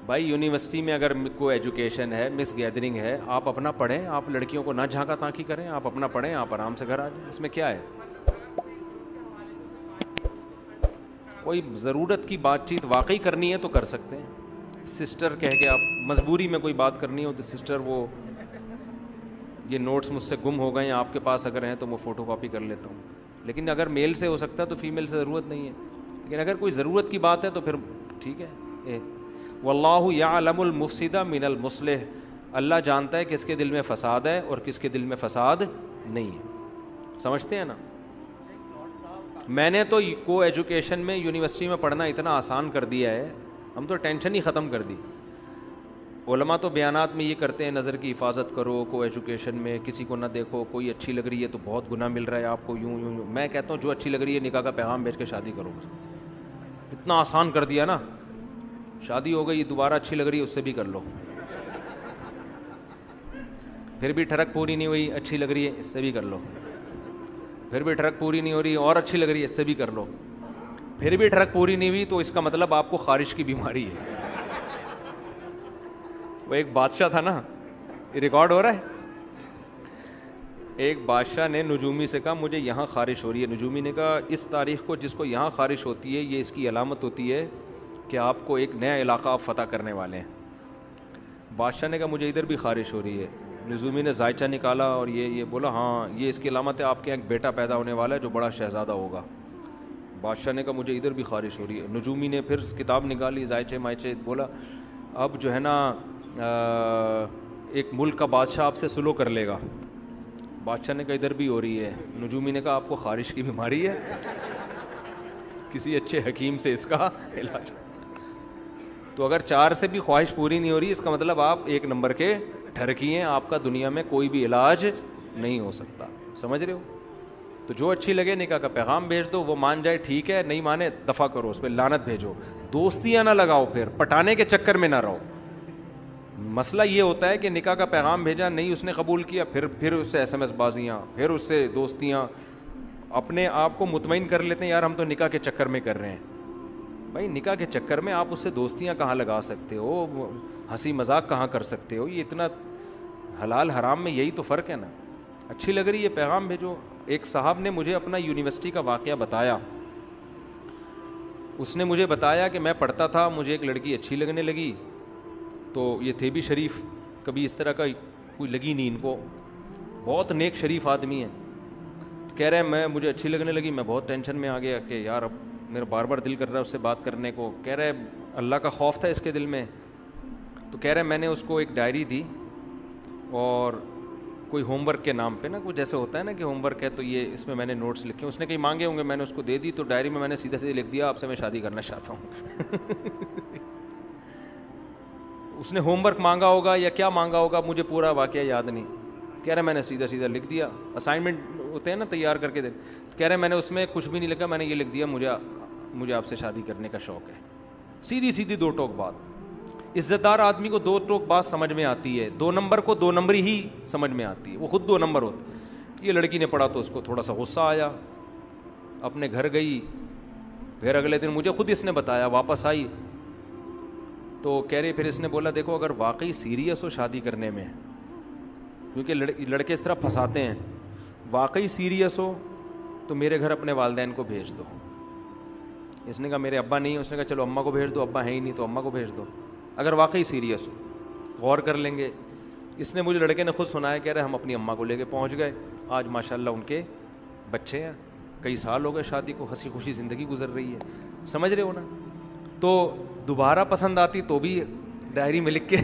بھائی یونیورسٹی میں اگر کوئی ایجوکیشن ہے، مس گیدرنگ ہے، آپ اپنا پڑھیں، آپ لڑکیوں کو نہ جھانکا تانکی کریں، آپ اپنا پڑھیں، آپ آرام سے گھر آ جائیں، اس میں کیا ہے؟ کوئی ضرورت کی بات چیت واقعی کرنی ہے تو کر سکتے ہیں، سسٹر کہہ کے آپ مجبوری میں کوئی بات کرنی ہو تو سسٹر وہ یہ نوٹس مجھ سے گم ہو گئے ہیں آپ کے پاس اگر ہیں تو میں فوٹو کاپی کر لیتا ہوں، لیکن اگر میل سے ہو سکتا ہے تو فیمیل سے ضرورت نہیں ہے، لیکن اگر کوئی ضرورت کی بات ہے تو پھر ٹھیک ہے۔ واللہ یعلم المفسد من المصلح، اللہ جانتا ہے کس کے دل میں فساد ہے اور کس کے دل میں فساد نہیں ہے، سمجھتے ہیں نا؟ میں نے تو کو ایجوکیشن میں یونیورسٹی میں پڑھنا اتنا آسان کر دیا ہے، ہم تو ٹینشن ہی ختم کر دی۔ علماء تو بیانات میں یہ کرتے ہیں نظر کی حفاظت کرو، کو ایجوکیشن میں کسی کو نہ دیکھو، کوئی اچھی لگ رہی ہے تو بہت گناہ مل رہا ہے آپ کو، یوں یوں یوں۔ میں کہتا ہوں جو اچھی لگ رہی ہے نکاح کا پیغام بھیج کے شادی کرو، اتنا آسان کر دیا نا، شادی ہو گئی، دوبارہ اچھی لگ رہی ہے اس سے بھی کر لو، پھر بھی ٹھڑک پوری نہیں ہوئی، اچھی لگ رہی ہے اس سے بھی کر لو، پھر بھی ٹھڑک پوری نہیں ہو رہی اور اچھی لگ رہی ہے اس سے بھی کر لو، پھر بھی ٹھڑک پوری نہیں ہوئی تو اس کا مطلب آپ کو خارش کی بیماری ہے۔ وہ ایک بادشاہ تھا نا، یہ ریکارڈ ہو رہا ہے، ایک بادشاہ نے نجومی سے کہا مجھے یہاں خارش ہو رہی ہے، نجومی نے کہا اس تاریخ کو جس کو یہاں خارش ہوتی ہے یہ اس کی علامت ہوتی ہے کہ آپ کو ایک نیا علاقہ آپ فتح کرنے والے ہیں۔ بادشاہ نے کہا مجھے ادھر بھی خارش ہو رہی ہے، نجومی نے ذائچہ نکالا اور یہ بولا ہاں یہ اس کی علامت ہے، آپ کے یہاں ایک بیٹا پیدا ہونے والا ہے جو بڑا شہزادہ ہوگا۔ بادشاہ نے کہا مجھے ادھر بھی خارش ہو رہی ہے، نجومی نے پھر کتاب نکالی ذائچے مائچے، بولا اب جو ہے نا ایک ملک کا بادشاہ آپ سے سلو کر لے گا۔ بادشاہ نے کہا ادھر بھی ہو رہی ہے، نجومی نے کہا آپ کو خارش کی بیماری ہے، کسی اچھے حکیم سے اس کا علاج۔ تو اگر 4 سے بھی خواہش پوری نہیں ہو رہی اس کا مطلب آپ ایک نمبر کے ٹھرکی ہیں، آپ کا دنیا میں کوئی بھی علاج نہیں ہو سکتا، سمجھ رہے ہو؟ تو جو اچھی لگے نکاح کا پیغام بھیج دو، وہ مان جائے ٹھیک ہے، نہیں مانے دفع کرو، اس پہ لعنت بھیجو، دوستیاں نہ لگاؤ، پھر پٹانے کے چکر میں نہ رہو۔ مسئلہ یہ ہوتا ہے کہ نکاح کا پیغام بھیجا نہیں اس نے قبول کیا، پھر اس سے SMS بازیاں، پھر اس سے دوستیاں، اپنے آپ کو مطمئن کر لیتے ہیں یار ہم تو نکاح کے چکر میں کر رہے ہیں۔ بھائی نکاح کے چکر میں آپ اس سے دوستیاں کہاں لگا سکتے ہو، ہنسی مذاق کہاں کر سکتے ہو؟ یہ اتنا حلال حرام میں یہی تو فرق ہے نا۔ اچھی لگ رہی ہے پیغام بھیجو۔ ایک صاحب نے مجھے اپنا یونیورسٹی کا واقعہ بتایا، اس نے مجھے بتایا کہ میں پڑھتا تھا، مجھے ایک لڑکی اچھی لگنے لگی، تو یہ تھے بھی شریف، کبھی اس طرح کا کوئی لگی نہیں ان کو، بہت نیک شریف آدمی ہیں۔ کہہ رہے ہیں مجھے اچھی لگنے لگی، میں بہت ٹینشن میں آ گیا کہ یار اب میرا بار بار دل کر رہا ہے اس سے بات کرنے کو۔ کہہ رہے اللہ کا خوف تھا اس کے دل میں، تو کہہ رہے میں نے اس کو ایک ڈائری دی اور کوئی ہوم ورک کے نام پہ نا، کچھ جیسے ہوتا ہے نا کہ ہوم ورک ہے تو یہ اس میں میں نے نوٹس لکھے، اس نے کہیں مانگے ہوں گے، میں نے اس کو دے دی، تو ڈائری میں نے سیدھا سیدھا لکھ دیا آپ سے میں شادی کرنا چاہتا ہوں۔ اس نے ہوم ورک مانگا ہوگا یا کیا مانگا ہوگا، مجھے پورا واقعہ یاد نہیں۔ کہہ رہے میں نے سیدھا سیدھا لکھ دیا، اسائنمنٹ ہوتے ہیں نا تیار کر کے دے، کہہ رہے میں نے اس میں کچھ بھی نہیں لکھا، میں نے یہ لکھ دیا مجھے آپ سے شادی کرنے کا شوق ہے۔ سیدھی سیدھی 2 ٹوک بات۔ عزت دار آدمی کو 2 ٹوک بات سمجھ میں آتی ہے، 2 نمبر کو 2 نمبری ہی سمجھ میں آتی ہے، وہ خود 2 نمبر ہوتا۔ یہ لڑکی نے پڑھا تو اس کو تھوڑا سا غصہ آیا، اپنے گھر گئی، پھر اگلے دن مجھے خود اس نے بتایا، واپس آئی تو کہہ رہی، پھر اس نے بولا دیکھو اگر واقعی سیریس ہو شادی کرنے میں، کیونکہ لڑکے اس طرح پھنساتے ہیں، واقعی سیریس ہو تو میرے گھر اپنے والدین کو بھیج دو۔ اس نے کہا میرے ابا نہیں ہیں، اس نے کہا چلو اماں کو بھیج دو، ابا ہے ہی نہیں تو اماں کو بھیج دو، اگر واقعی سیریس ہو غور کر لیں گے۔ اس نے مجھے لڑکے نے خود سنایا، کہہ رہے ہم اپنی اماں کو لے کے پہنچ گئے، آج ماشاءاللہ ان کے بچے ہیں، کئی سال ہو گئے شادی کو، ہنسی خوشی زندگی گزر رہی ہے، سمجھ رہے ہو نا؟ تو دوبارہ پسند آتی تو بھی ڈائری میں لکھ کے،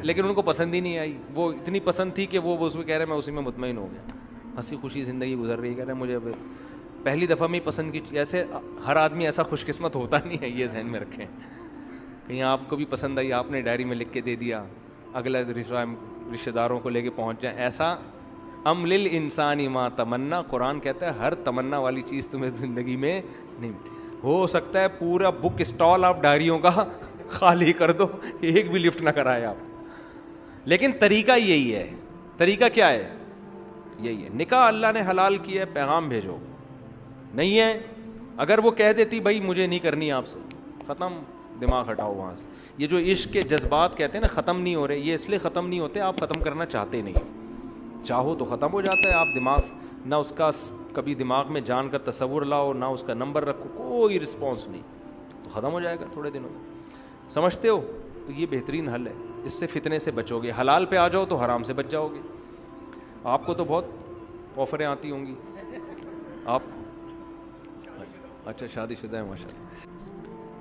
لیکن ان کو پسند ہی نہیں آئی، وہ اتنی پسند تھی کہ وہ اس میں کہہ رہے میں اسی میں مطمئن ہو گیا، ہنسی خوشی زندگی گزر رہی ہے، کہہ رہے مجھے پہلی دفعہ میں پسند کی۔ ایسے ہر آدمی ایسا خوش قسمت ہوتا نہیں ہے، یہ ذہن میں رکھیں، کہیں آپ کو بھی پسند آئی آپ نے ڈائری میں لکھ کے دے دیا، اگلا رشتہ داروں کو لے کے پہنچ جائیں، ایسا ام للانسان ما تمنا، قرآن کہتا ہے ہر تمنا والی چیز تمہیں زندگی میں نہیں، ہو سکتا ہے پورا بک اسٹال آپ ڈائریوں کا خالی کر دو، ایک بھی لفٹ نہ کرائے آپ، لیکن طریقہ یہی ہے۔ طریقہ کیا ہے؟ یہی ہے، نکاح اللہ نے حلال کیا ہے، پیغام بھیجو۔ نہیں ہے اگر وہ کہہ دیتی بھائی مجھے نہیں کرنی آپ سے، ختم، دماغ ہٹاؤ وہاں سے. یہ جو عشق کے جذبات کہتے ہیں نا ختم نہیں ہو رہے, یہ اس لیے ختم نہیں ہوتے, آپ ختم کرنا چاہتے نہیں. چاہو تو ختم ہو جاتا ہے. آپ دماغ نہ اس کا کبھی دماغ میں جان کر تصور لاؤ, نہ اس کا نمبر رکھو, کوئی رسپانس نہیں, تو ختم ہو جائے گا تھوڑے دنوں میں. سمجھتے ہو؟ تو یہ بہترین حل ہے, اس سے فتنے سے بچو گے. حلال پہ آ جاؤ تو حرام سے بچ جاؤ گے. آپ کو تو بہت آفریں آتی ہوں گی. آپ اچھا شادی شدہ ہیں ماشاء اللہ.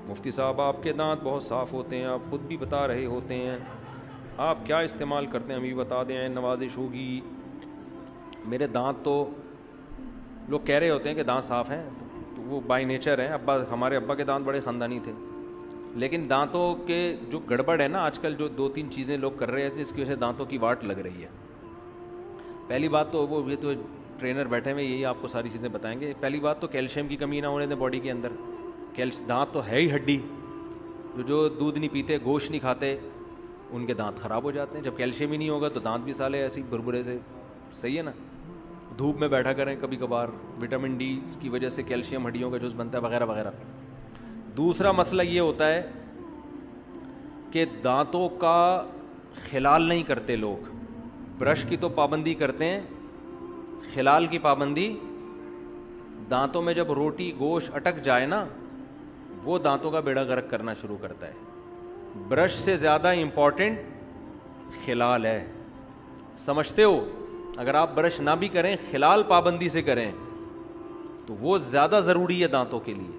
مفتی صاحب آپ کے دانت بہت صاف ہوتے ہیں, آپ خود بھی بتا رہے ہوتے ہیں, آپ کیا استعمال کرتے ہیں ہمیں بھی بتا دیں, نوازش ہوگی. میرے دانت تو لوگ کہہ رہے ہوتے ہیں کہ دانت صاف ہیں, تو وہ بائی نیچر ہیں. ہمارے ابا کے دانت بڑے خاندانی تھے, لیکن دانتوں کے جو گڑبڑ ہے نا آج کل, جو 2-3 چیزیں لوگ کر رہے ہیں اس کی وجہ سے دانتوں کی واٹ لگ رہی ہے. پہلی بات تو وہ یہ تو ٹرینر بیٹھے ہوئے یہی آپ کو ساری چیزیں بتائیں گے. پہلی بات تو کیلشیم کی کمی نہ ہونے دیں باڈی کے اندر. دانت تو ہے ہی ہڈی. جو دودھ نہیں پیتے, گوشت نہیں کھاتے, ان کے دانت خراب ہو جاتے ہیں. جب کیلشیم ہی نہیں ہوگا تو دانت بھی سالے ایسے ہی بربرے سے. صحیح ہے نا. دھوپ میں بیٹھا کریں کبھی کبھار, وٹامن ڈی کی وجہ سے کیلشیم ہڈیوں کا جز بنتا ہے وغیرہ وغیرہ. دوسرا مسئلہ یہ ہوتا ہے کہ دانتوں کا خلال نہیں کرتے لوگ. برش کی تو پابندی کرتے ہیں, خلال کی پابندی. دانتوں میں جب روٹی گوشت اٹک جائے نا, وہ دانتوں کا بیڑا غرق کرنا شروع کرتا ہے. برش سے زیادہ امپورٹنٹ خلال ہے. سمجھتے ہو؟ اگر آپ برش نہ بھی کریں, خلال پابندی سے کریں, تو وہ زیادہ ضروری ہے دانتوں کے لیے.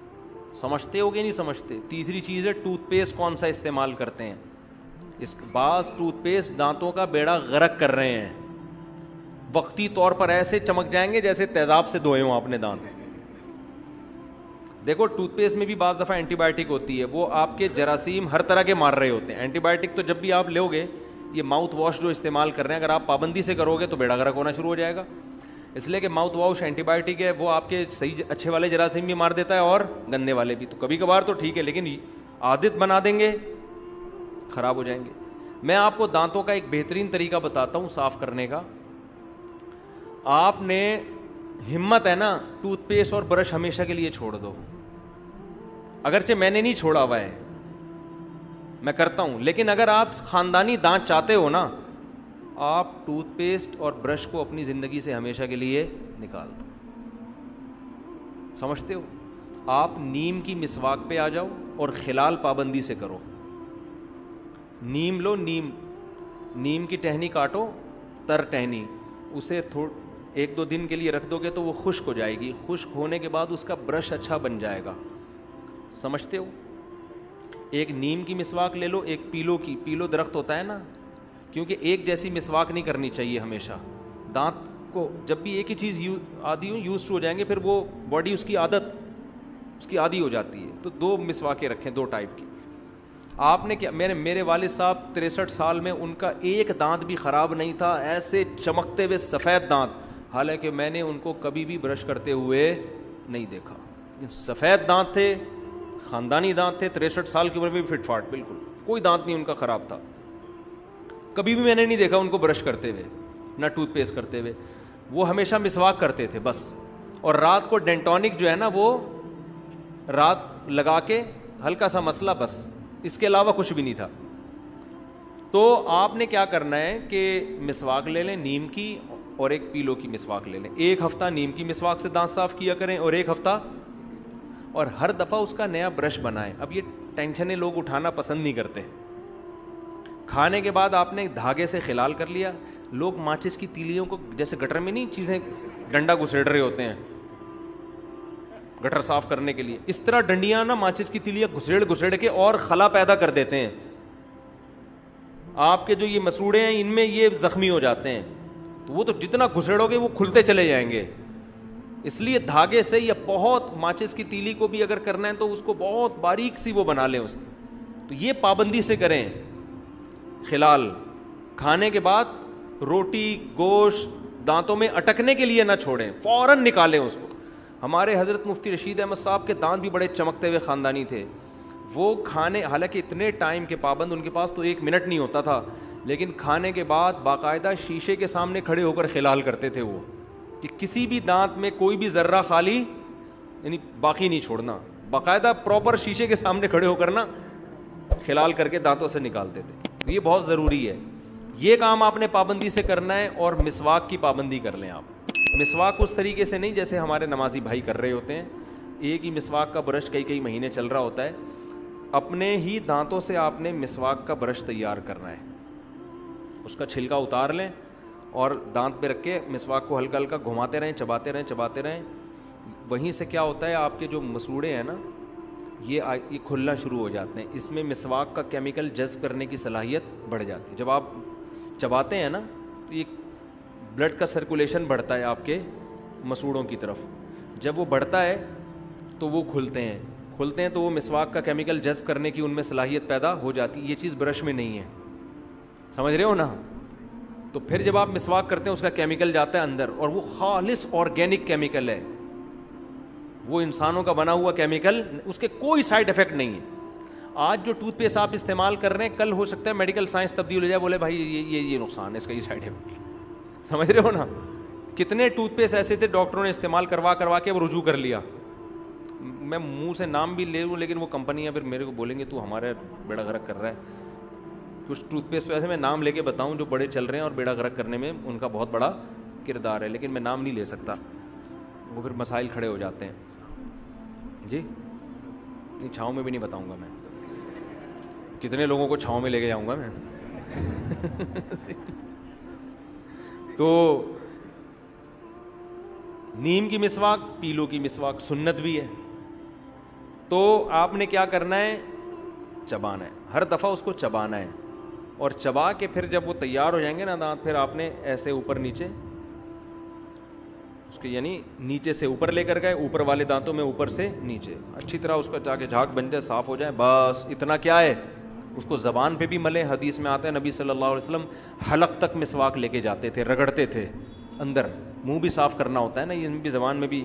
سمجھتے ہو کہ نہیں سمجھتے؟ تیسری چیز ہے ٹوتھ پیسٹ کون سا استعمال کرتے ہیں. بعض ٹوتھ پیسٹ دانتوں کا بیڑا غرق کر رہے ہیں. وقتی طور پر ایسے چمک جائیں گے جیسے تیزاب سے دھوئے ہوں آپ نے دانت. دیکھو ٹوتھ پیسٹ میں بھی بعض دفعہ اینٹی بایوٹک ہوتی ہے, وہ آپ کے جراثیم ہر طرح کے مار رہے ہوتے ہیں. اینٹی بایوٹک تو جب بھی آپ لو گے, یہ ماؤتھ واش جو استعمال کر رہے ہیں, اگر آپ پابندی سے کرو گے تو بیڑا غرق ہونا شروع ہو جائے گا. اس لیے کہ ماؤتھ واش اینٹی بایوٹک ہے, وہ آپ کے صحیح اچھے والے جراثیم بھی مار دیتا ہے اور گندے والے بھی. تو کبھی کبھار تو ٹھیک ہے, لیکن عادت بنا دیں گے خراب ہو جائیں گے. میں آپ کو دانتوں کا ایک بہترین طریقہ بتاتا ہوں صاف کرنے کا. آپ نے ہمت ہے نا, ٹوتھ پیسٹ اور برش ہمیشہ کے لیے چھوڑ دو. اگرچہ میں نے نہیں چھوڑا ہوا ہے, میں کرتا ہوں, لیکن اگر آپ خاندانی دانت چاہتے ہو نا, آپ ٹوتھ پیسٹ اور برش کو اپنی زندگی سے ہمیشہ کے لیے نکال دو. سمجھتے ہو؟ آپ نیم کی مسواک پہ آ جاؤ اور خلال پابندی سے کرو. نیم لو, نیم کی ٹہنی کاٹو, تر ٹہنی, اسے 1-2 دن کے لیے رکھ دو گے تو وہ خشک ہو جائے گی. خشک ہونے کے بعد اس کا برش اچھا بن جائے گا. سمجھتے ہو؟ ایک نیم کی مسواک لے لو, ایک پیلو درخت ہوتا ہے نا, کیونکہ ایک جیسی مسواک نہیں کرنی چاہیے ہمیشہ. دانت کو جب بھی ایک ہی چیز یوز ہو جائیں گے, پھر وہ باڈی اس کی عادی ہو جاتی ہے. تو 2 مسواکیں رکھیں, 2 ٹائپ کی. آپ نے کیا, میرے والد صاحب 63 سال میں ان کا ایک دانت بھی خراب نہیں تھا, ایسے چمکتے ہوئے سفید دانت, حالانکہ میں نے ان کو کبھی بھی برش کرتے ہوئے نہیں دیکھا. سفید دانت تھے, خاندانی دانت تھے, 63 سال کی عمر میں بھی فٹ فاٹ, بالکل کوئی دانت نہیں ان کا خراب تھا. کبھی بھی میں نے نہیں دیکھا ان کو برش کرتے ہوئے, نہ ٹوتھ پیسٹ کرتے ہوئے. وہ ہمیشہ مسواک کرتے تھے بس, اور رات کو ڈینٹونک جو ہے نا وہ رات لگا کے ہلکا سا مسئلہ, بس اس کے علاوہ کچھ بھی نہیں تھا. تو آپ نے کیا کرنا ہے کہ مسواک لے لیں نیم کی, اور ایک پیلو کی مسواک لے لیں. 1 ہفتہ نیم کی مسواک سے دانت صاف کیا کریں, اور 1 ہفتہ, اور ہر دفعہ اس کا نیا برش بنائیں. اب یہ ٹینشنیں لوگ اٹھانا پسند نہیں کرتے. کھانے کے بعد آپ نے دھاگے سے خلال کر لیا. لوگ ماچس کی تیلیوں کو جیسے گٹر میں نہیں چیزیں ڈنڈا گھسیڑ رہے ہوتے ہیں گٹر صاف کرنے کے لیے, اس طرح ڈنڈیاں نا ماچس کی تیلیاں گھسیڑ کے اور خلا پیدا کر دیتے ہیں. آپ کے جو یہ مسوڑے ہیں ان میں یہ زخمی ہو جاتے ہیں, تو وہ تو جتنا گھسیڑو گے وہ کھلتے چلے جائیں گے. اس لیے دھاگے سے یا بہت ماچس کی تیلی کو بھی اگر کرنا ہے تو اس کو بہت باریک سی وہ بنا لیں اس کی. تو یہ پابندی سے کریں. خلال کھانے کے بعد روٹی گوشت دانتوں میں اٹکنے کے لیے نہ چھوڑیں, فوراً نکالیں اس کو. ہمارے حضرت مفتی رشید احمد صاحب کے دانت بھی بڑے چمکتے ہوئے خاندانی تھے. وہ کھانے, حالانکہ اتنے ٹائم کے پابند, ان کے پاس تو 1 منٹ نہیں ہوتا تھا, لیکن کھانے کے بعد باقاعدہ شیشے کے سامنے کھڑے ہو کر خلال کرتے تھے وہ, کہ کسی بھی دانت میں کوئی بھی ذرہ خالی یعنی باقی نہیں چھوڑنا. باقاعدہ پراپر شیشے کے سامنے کھڑے ہو کر نا خلال کر کے دانتوں سے نکالتے تھے. تو یہ بہت ضروری ہے, یہ کام آپ نے پابندی سے کرنا ہے. اور مسواک کی پابندی کر لیں آپ. مسواک اس طریقے سے نہیں جیسے ہمارے نمازی بھائی کر رہے ہوتے ہیں, ایک ہی مسواک کا برش کئی مہینے چل رہا ہوتا ہے. اپنے ہی دانتوں سے آپ نے مسواک کا برش تیار کرنا ہے, اس کا چھلکا اتار لیں اور دانت پہ رکھ کے مسواک کو ہلکا ہلکا گھماتے رہیں, چباتے رہیں. وہیں سے کیا ہوتا ہے, آپ کے جو مسوڑے ہیں نا یہ کھلنا شروع ہو جاتے ہیں. اس میں مسواک کا کیمیکل جذب کرنے کی صلاحیت بڑھ جاتی ہے. جب آپ چباتے ہیں نا تو یہ بلڈ کا سرکولیشن بڑھتا ہے آپ کے مسوڑوں کی طرف. جب وہ بڑھتا ہے تو وہ کھلتے ہیں تو وہ مسواک کا کیمیکل جذب کرنے کی ان میں صلاحیت پیدا ہو جاتی ہے. یہ چیز برش میں نہیں ہے, سمجھ رہے ہو نا. تو پھر جب آپ مسواک کرتے ہیں اس کا کیمیکل جاتا ہے اندر, اور وہ خالص آرگینک کیمیکل ہے, وہ انسانوں کا بنا ہوا کیمیکل, اس کے کوئی سائیڈ افیکٹ نہیں ہے. آج جو ٹوتھ پیسٹ آپ استعمال کر رہے ہیں, کل ہو سکتا ہے میڈیکل سائنس تبدیل ہو جائے, بولے بھائی یہ نقصان ہے اس کا, یہ سائیڈ افیکٹ. سمجھ رہے ہو نا. کتنے ٹوتھ پیسٹ ایسے تھے ڈاکٹروں نے استعمال کروا کے وہ رجوع کر لیا. میں منہ سے نام بھی لے لوں لیکن وہ کمپنیاں پھر میرے کو بولیں گے تو ہمارے بیڑا غرق کر رہا ہے. کچھ ٹوتھ پیسٹ ایسے میں نام لے کے بتاؤں جو بڑے چل رہے ہیں اور بیڑا غرق کرنے میں ان کا بہت بڑا کردار ہے, لیکن میں نام نہیں لے سکتا, وہ پھر مسائل کھڑے ہو جاتے ہیں. جی نہیں, چھاؤں میں بھی نہیں بتاؤں گا میں, کتنے لوگوں کو چھاؤں میں لے کے جاؤں گا میں. تو نیم کی مسواک, پیلو کی مسواک سنت بھی ہے. تو آپ نے کیا کرنا ہے, چبانا ہے, ہر دفعہ اس کو چبانا ہے, اور چبا کے پھر جب وہ تیار ہو جائیں گے نا دانت, پھر آپ نے ایسے اوپر نیچے اس کے, یعنی نیچے سے اوپر لے کر گئے, اوپر والے دانتوں میں اوپر سے نیچے اچھی طرح اس کا جا کے جھاگ بن جائے, صاف ہو جائے, بس اتنا کیا ہے. اس کو زبان پہ بھی ملے. حدیث میں آتا ہے نبی صلی اللہ علیہ وسلم حلق تک مسواک لے کے جاتے تھے, رگڑتے تھے اندر. منہ بھی صاف کرنا ہوتا ہے نا, یہ بھی زبان میں بھی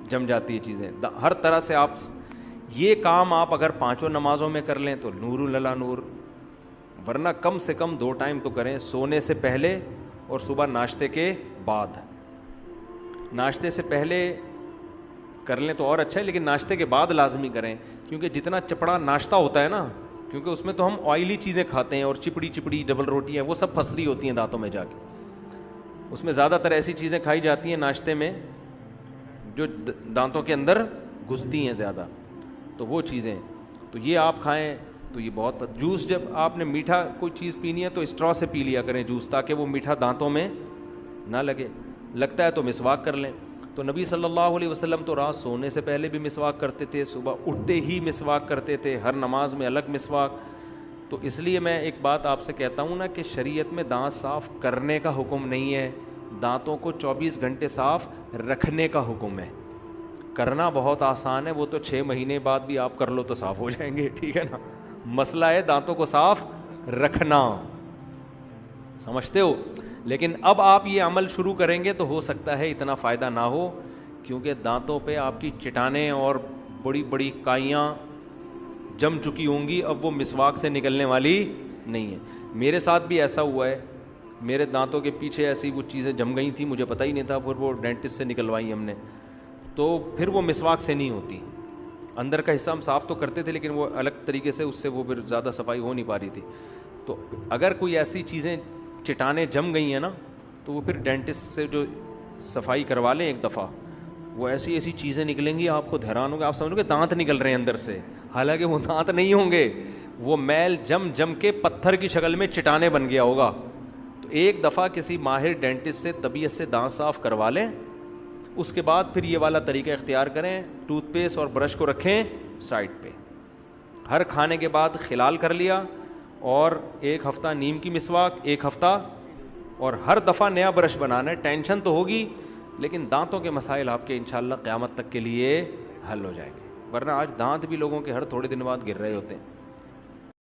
جم جاتی ہے چیزیں. ہر طرح سے آپ یہ کام آپ اگر 5 نمازوں میں کر لیں تو نور للہ نور, ورنہ کم سے کم 2 ٹائم تو کریں, سونے سے پہلے اور صبح ناشتے کے بعد. ناشتے سے پہلے کر لیں تو اور اچھا ہے, لیکن ناشتے کے بعد لازمی کریں, کیونکہ جتنا چپڑا ناشتہ ہوتا ہے نا, کیونکہ اس میں تو ہم آئلی چیزیں کھاتے ہیں, اور چپڑی ڈبل روٹی ہیں, وہ سب پھس رہی ہوتی ہیں دانتوں میں جا کے. اس میں زیادہ تر ایسی چیزیں کھائی جاتی ہیں ناشتے میں جو دانتوں کے اندر گھستی ہیں زیادہ, تو وہ چیزیں تو یہ آپ کھائیں تو یہ بہت. جوس جب آپ نے میٹھا کوئی چیز پینی ہے تو اسٹرا سے پی لیا کریں جوس, تاکہ وہ میٹھا دانتوں میں نہ لگے. لگتا ہے تو مسواک کر لیں. تو نبی صلی اللہ علیہ وسلم تو رات سونے سے پہلے بھی مسواک کرتے تھے, صبح اٹھتے ہی مسواک کرتے تھے, ہر نماز میں الگ مسواک. تو اس لیے میں ایک بات آپ سے کہتا ہوں نا کہ شریعت میں دانت صاف کرنے کا حکم نہیں ہے, دانتوں کو 24 گھنٹے صاف رکھنے کا حکم ہے. کرنا بہت آسان ہے, وہ تو 6 مہینے بعد بھی آپ کر لو تو صاف ہو جائیں گے, ٹھیک ہے نا. مسئلہ ہے دانتوں کو صاف رکھنا, سمجھتے ہو. لیکن اب آپ یہ عمل شروع کریں گے تو ہو سکتا ہے اتنا فائدہ نہ ہو, کیونکہ دانتوں پہ آپ کی چٹانیں اور بڑی بڑی کائیاں جم چکی ہوں گی, اب وہ مسواک سے نکلنے والی نہیں ہے. میرے ساتھ بھی ایسا ہوا ہے, میرے دانتوں کے پیچھے ایسی وہ چیزیں جم گئی تھیں, مجھے پتہ ہی نہیں تھا, پھر وہ ڈینٹسٹ سے نکلوائی ہم نے, تو پھر وہ مسواک سے نہیں ہوتی. اندر کا حصہ ہم صاف تو کرتے تھے لیکن وہ الگ طریقے سے, اس سے وہ پھر زیادہ صفائی ہو نہیں پا رہی تھی. تو اگر کوئی ایسی چیزیں چٹانیں جم گئی ہیں نا, تو وہ پھر ڈینٹسٹ سے جو صفائی کروا لیں ایک دفعہ, وہ ایسی چیزیں نکلیں گی آپ خود حیران ہوں گے, آپ سمجھو گے دانت نکل رہے ہیں اندر سے, حالانکہ وہ دانت نہیں ہوں گے, وہ میل جم کے پتھر کی شکل میں چٹانیں بن گیا ہوگا. تو ایک دفعہ کسی ماہر ڈینٹسٹ سے طبیعت سے دانت صاف کروا لیں, اس کے بعد پھر یہ والا طریقہ اختیار کریں, ٹوتھ پیسٹ اور برش کو رکھیں سائڈ پہ, ہر کھانے کے بعد خلال کر لیا, اور 1 ہفتہ نیم کی مسواک, 1 ہفتہ, اور ہر دفعہ نیا برش بنانا ہے. ٹینشن تو ہوگی لیکن دانتوں کے مسائل آپ کے انشاءاللہ قیامت تک کے لیے حل ہو جائیں گے, ورنہ آج دانت بھی لوگوں کے ہر تھوڑے دن بعد گر رہے ہوتے ہیں.